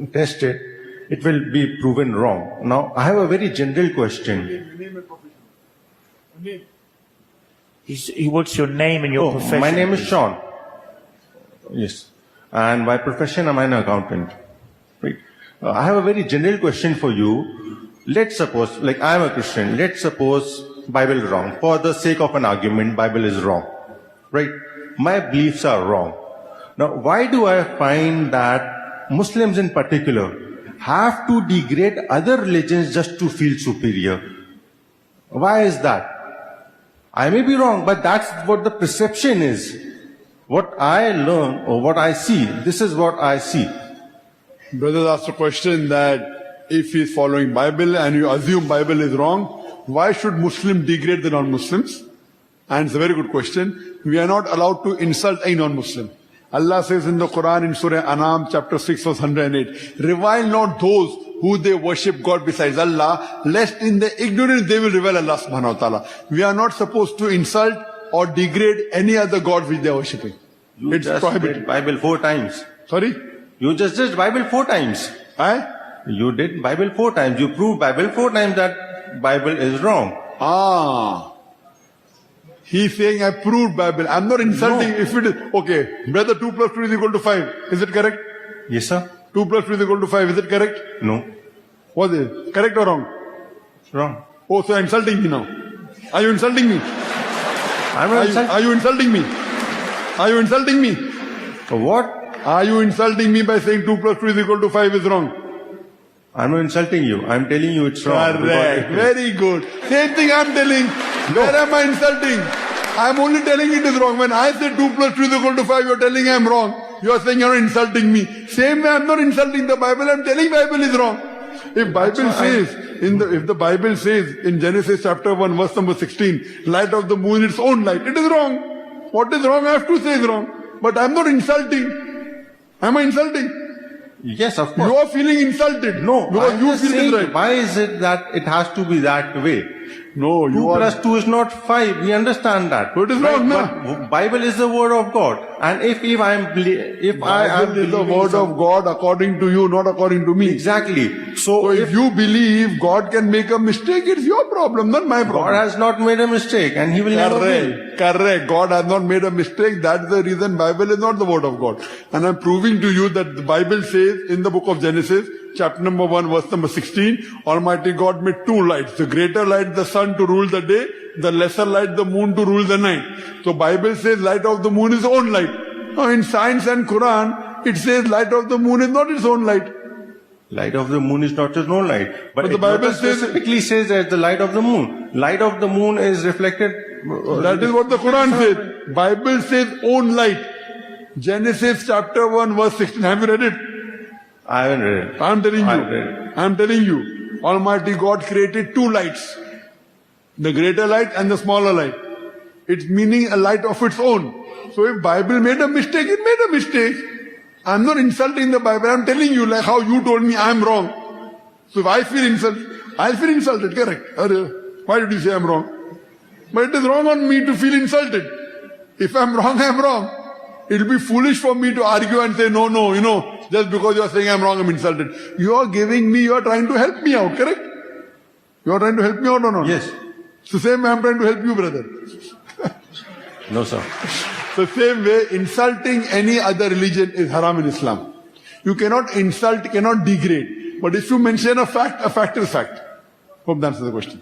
test it, it will be proven wrong. Now, I have a very general question. What's your name and your profession? My name is please? Sean. Yes. And by profession, I'm an accountant. Right. I have a very general question for you. Let's suppose, like I'm a Christian, let's suppose Bible is wrong. For the sake of an argument, Bible is wrong. Right? My beliefs are wrong. Now, why do I find that Muslims in particular have to degrade other religions just to feel superior? Why is that? I may be wrong, but that's what the perception is. What I learn or what I see, this is what I see. Brother asked a question that if he's following Bible and you assume Bible is wrong, why should Muslim degrade the non-Muslims? And it's a very good question. We are not allowed to insult a non-Muslim. Allah says in the Quran in Surah Anam chapter 6 verse 108, revile not those who they worship God besides Allah, lest in the ignorance they will revile Allah subhanahu wa ta'ala. We are not supposed to insult or degrade any other God which they are worshipping. You It's just prohibited. did Bible 4 times. Sorry? You just did Bible 4 times. You did Bible 4 times. You proved Bible 4 times that Bible is wrong. He's saying I proved Bible. I'm not insulting. No. If it is, okay, brother, 2 plus 2 is equal to 5. Is it correct? Yes, sir. 2 plus 2 is equal to 5. Is it correct? No. What is it? Correct or wrong? It's wrong. Oh, so you're insulting me now. Are you insulting me? I'm not Are you insulting me? Are you insulting me? What? Are you insulting me by saying 2 plus 2 is equal to 5 is wrong? I'm not insulting you. I'm telling you it's wrong. Correct. Very good. Same thing I'm telling. Where am I insulting? I'm only telling it is wrong. When I say 2 plus 2 is equal to 5, you're telling I'm wrong. You're saying you're insulting me. Same way I'm not insulting the Bible. I'm telling Bible is wrong. If Bible says, if the Bible says in Genesis chapter 1 verse number 16, light of the moon its own light, it is wrong. What is wrong I have to say is wrong. But I'm not insulting. Am I insulting? Yes, of course. You are feeling insulted. No, because I'm you just feel it saying, is right. why is it that it has to be that way? No, 2 you are. plus 2 is not 5. We understand that. So it is wrong, na? But Bible is the word of God. And if I am Bible is the word of God according to you, not according to me. Exactly. So if you believe God can make a mistake, it's your problem, not my problem. God has not made a mistake and He will never will. Correct. God has not made a mistake. That's the reason Bible is not the word of God. And I'm proving to you that the Bible says in the book of Genesis, chapter number 1, verse number 16, Almighty God made 2 lights. The greater light, the sun to rule the day, the lesser light, the moon to rule the night. So Bible says light of the moon is own light. Now in science and Quran, it says light of the moon is not its own light. Light of the moon is not its own light. But the Bible says specifically says that the light of the moon. Light of the moon is reflected. That is what the Quran says. Bible says own light. Genesis chapter 1 verse 16. Have you read it? I haven't read it. I'm telling you. Almighty God created 2 lights. The greater light and the smaller light. It's meaning a light of its own. So if Bible made a mistake, it made a mistake. I'm not insulting the Bible. I'm telling you like how you told me I'm wrong. So if I feel insulted, I'll feel insulted, correct? Why did you say I'm wrong? But it is wrong on me to feel insulted. If I'm wrong, I'm wrong. It'll be foolish for me to argue and say, no, just because you're saying I'm wrong, I'm insulted. You are trying to help me out, correct? You are trying to help me out or not? Yes. It's the same way I'm trying to help you, brother. No, sir. The same way, insulting any other religion is haram in Islam. You cannot insult, cannot degrade. But if you mention a fact is fact. Hope that answers the question.